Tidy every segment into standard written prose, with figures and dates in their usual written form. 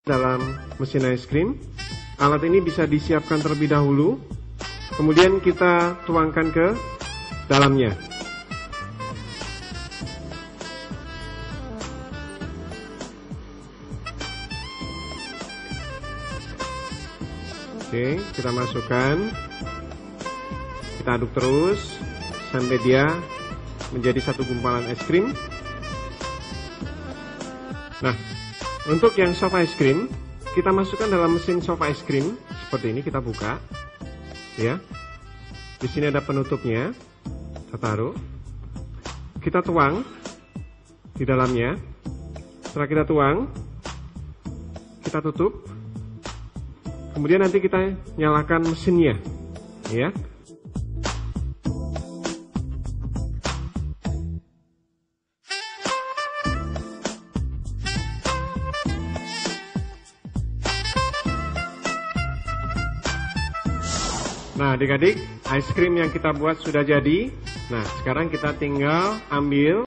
dalam mesin es krim. Alat ini bisa disiapkan terlebih dahulu, kemudian kita tuangkan ke dalamnya. Oke, kita masukkan, kita aduk terus sampai dia menjadi satu gumpalan es krim. Nah, untuk yang soft ice cream, kita masukkan dalam mesin soft ice cream seperti ini. Kita buka, ya. Di sini ada penutupnya. Kita taruh, kita tuang di dalamnya. Setelah kita tuang, kita tutup. Kemudian nanti kita nyalakan mesinnya, ya. Nah, adik-adik, ice cream yang kita buat sudah jadi. Nah, sekarang kita tinggal ambil.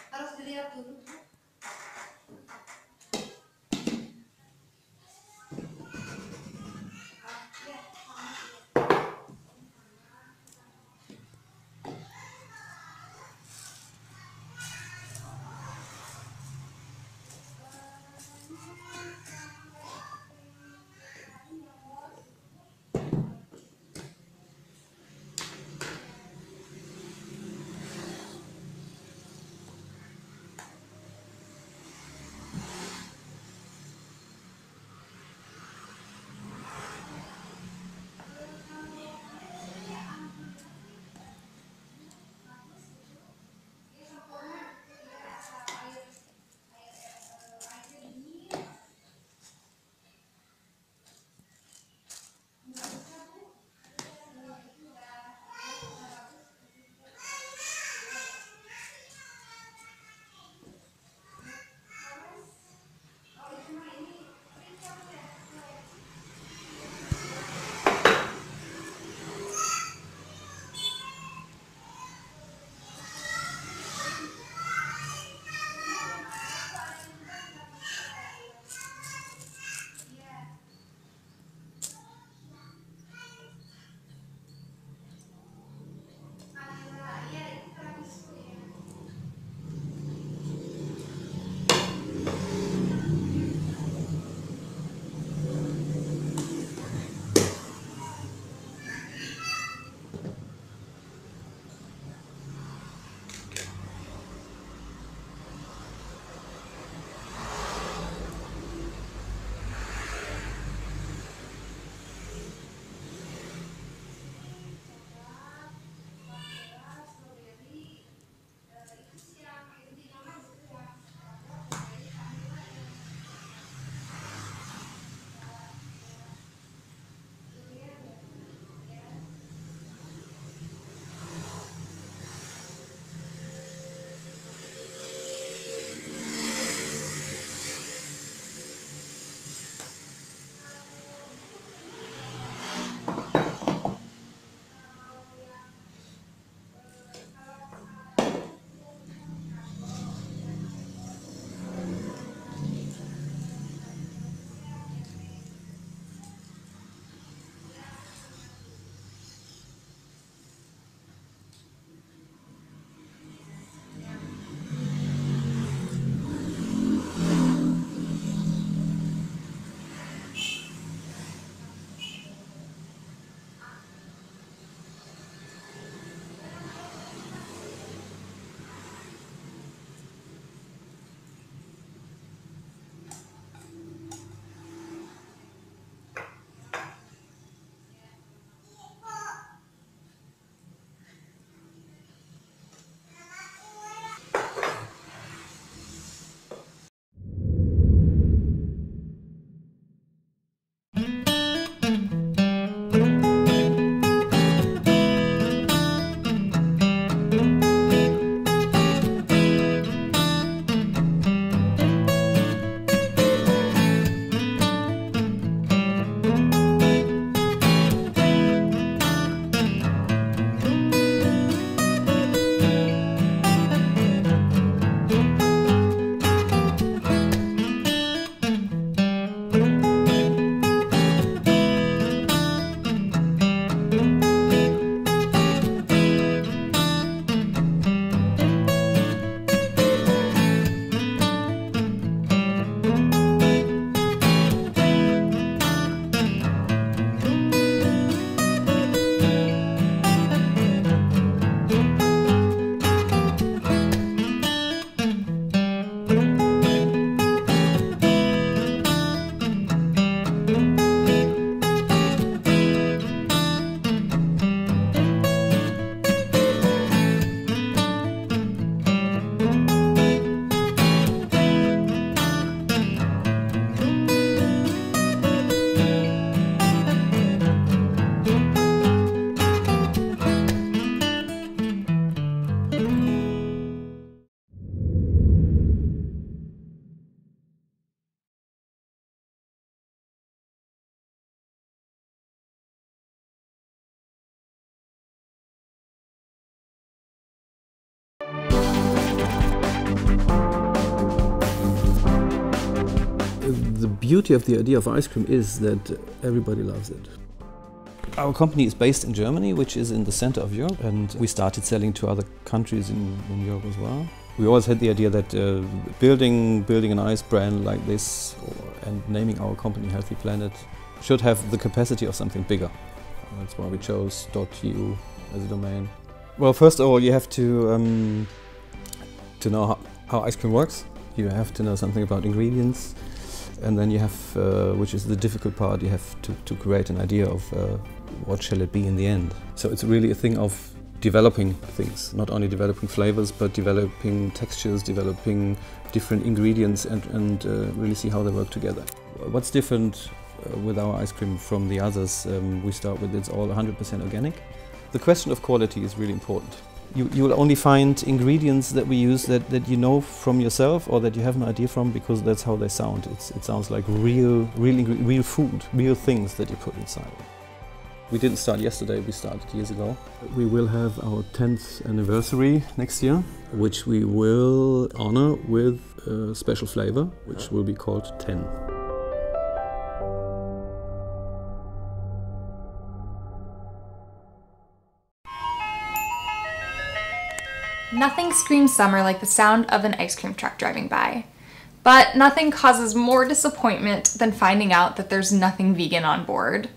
Harus dilihat dulu. The beauty of the idea of ice cream is that everybody loves it. Our company is based in Germany, which is in the center of Europe, and we started selling to other countries in Europe as well. We always had the idea that building an ice brand like this and naming our company Healthy Planet should have the capacity of something bigger. That's why we chose .eu as a domain. Well, first of all, you have to know how ice cream works. You have to know something about ingredients, and then you have, which is the difficult part, you have to create an idea of what shall it be in the end. So it's really a thing of developing things, not only developing flavors, but developing textures, developing different ingredients, and really see how they work together. What's different with our ice cream from the others? We start with it's all 100% organic. The question of quality is really important. You will only find ingredients that we use that you know from yourself or that you have an idea from, because that's how they sound. It sounds like real food, real things that you put inside. We didn't start yesterday, we started years ago. We will have our 10th anniversary next year, which we will honor with a special flavor, which will be called 10. Nothing screams summer like the sound of an ice cream truck driving by. But nothing causes more disappointment than finding out that there's nothing vegan on board.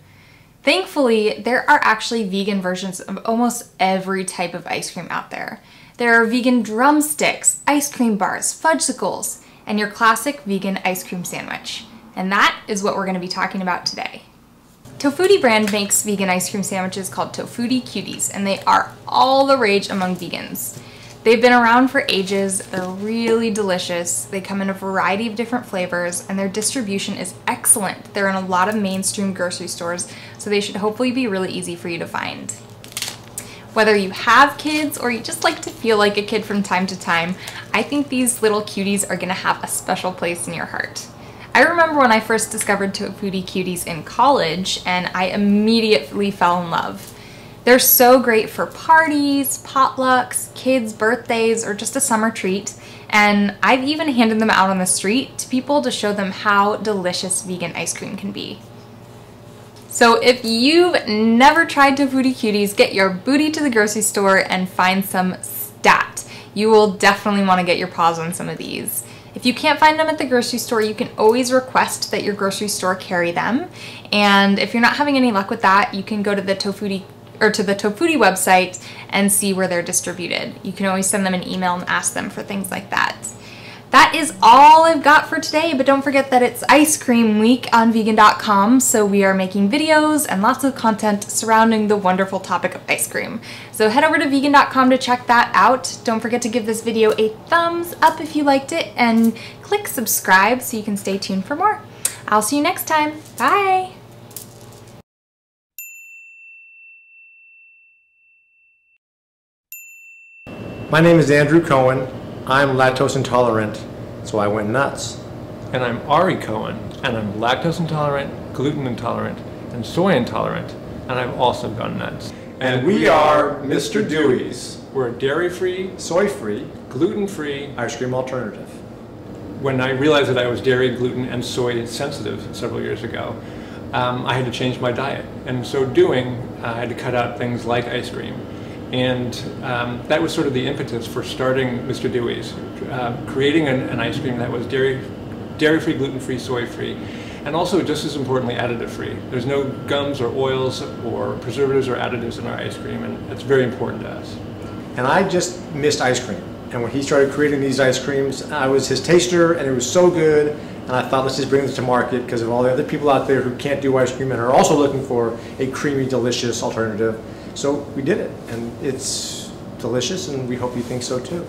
Thankfully, there are actually vegan versions of almost every type of ice cream out there. There are vegan drumsticks, ice cream bars, fudgesicles, and your classic vegan ice cream sandwich. And that is what we're going to be talking about today. Tofutti brand makes vegan ice cream sandwiches called Tofutti Cuties, and they are all the rage among vegans. They've been around for ages, they're really delicious, they come in a variety of different flavors, and their distribution is excellent. They're in a lot of mainstream grocery stores, so they should hopefully be really easy for you to find. Whether you have kids or you just like to feel like a kid from time to time, I think these little cuties are gonna have a special place in your heart. I remember when I first discovered Tofutti Cuties in college, and I immediately fell in love. They're so great for parties, potlucks, kids' birthdays, or just a summer treat, and I've even handed them out on the street to people to show them how delicious vegan ice cream can be. So if you've never tried Tofutti Cuties, get your booty to the grocery store and find some stat. You will definitely want to get your paws on some of these. If you can't find them at the grocery store, you can always request that your grocery store carry them. And if you're not having any luck with that, you can go to the Tofutti website and see where they're distributed. You can always send them an email and ask them for things like that. That is all I've got for today, but don't forget that it's ice cream week on vegan.com, so we are making videos and lots of content surrounding the wonderful topic of ice cream. So head over to vegan.com to check that out. Don't forget to give this video a thumbs up if you liked it, and click subscribe so you can stay tuned for more. I'll see you next time. Bye! My name is Andrew Cohen. I'm lactose intolerant, so I went nuts. And I'm Ari Cohen, and I'm lactose intolerant, gluten intolerant, and soy intolerant, and I've also gone nuts. And we are Mr. Dewey's. We're a dairy-free, Soy-free, gluten-free ice cream alternative. When I realized that I was dairy, gluten, and soy sensitive several years ago, I had to change my diet. And in so doing, I had to cut out things like ice cream. And that was sort of the impetus for starting Mr. Dewey's, creating an ice cream that was dairy-free, gluten-free, soy-free, and also, just as importantly, additive-free. There's no gums or oils or preservatives or additives in our ice cream, and that's very important to us. And I just missed ice cream. And when he started creating these ice creams, I was his taster, and it was so good. And I thought, let's just bring this to market because of all the other people out there who can't do ice cream and are also looking for a creamy, delicious alternative. So we did it, and it's delicious, and we hope you think so too.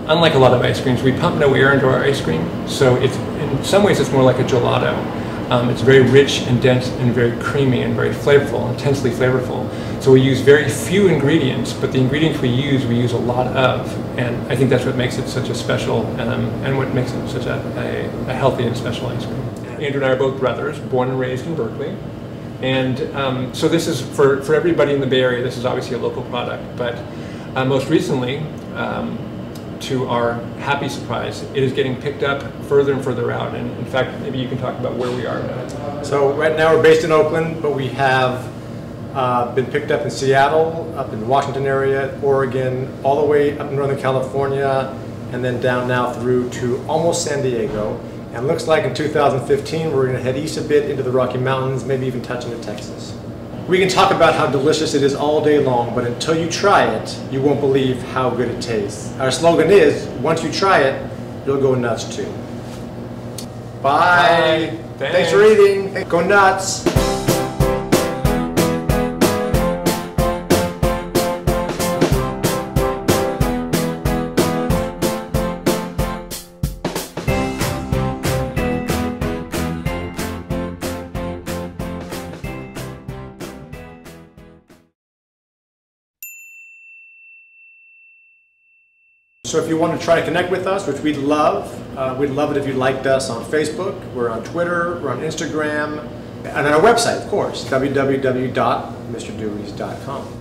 unlike a lot of ice creams, we pump no air into our ice cream, so it's in some ways it's more like a gelato. It's very rich and dense and very creamy and very flavorful, intensely flavorful. So we use very few ingredients, but the ingredients we use a lot of, and I think that's what makes it such a special and what makes it such a healthy and special ice cream. Andrew and I are both brothers, born and raised in Berkeley. And so this is, for everybody in the Bay Area, this is obviously a local product, but most recently, to our happy surprise, it is getting picked up further and further out. And in fact, maybe you can talk about where we are now. So right now we're based in Oakland, but we have been picked up in Seattle, up in the Washington area, Oregon, all the way up in Northern California, and then down now through to almost San Diego. And it looks like in 2015 we're going to head east a bit into the Rocky Mountains, maybe even touch into Texas. We can talk about how delicious it is all day long, but until you try it, you won't believe how good it tastes. Our slogan is, once you try it, you'll go nuts too. Bye. Thanks for eating. Go nuts. So if you want to try to connect with us, which we'd love it if you liked us on Facebook, we're on Twitter, we're on Instagram, and on our website, of course, www.mrdeweys.com.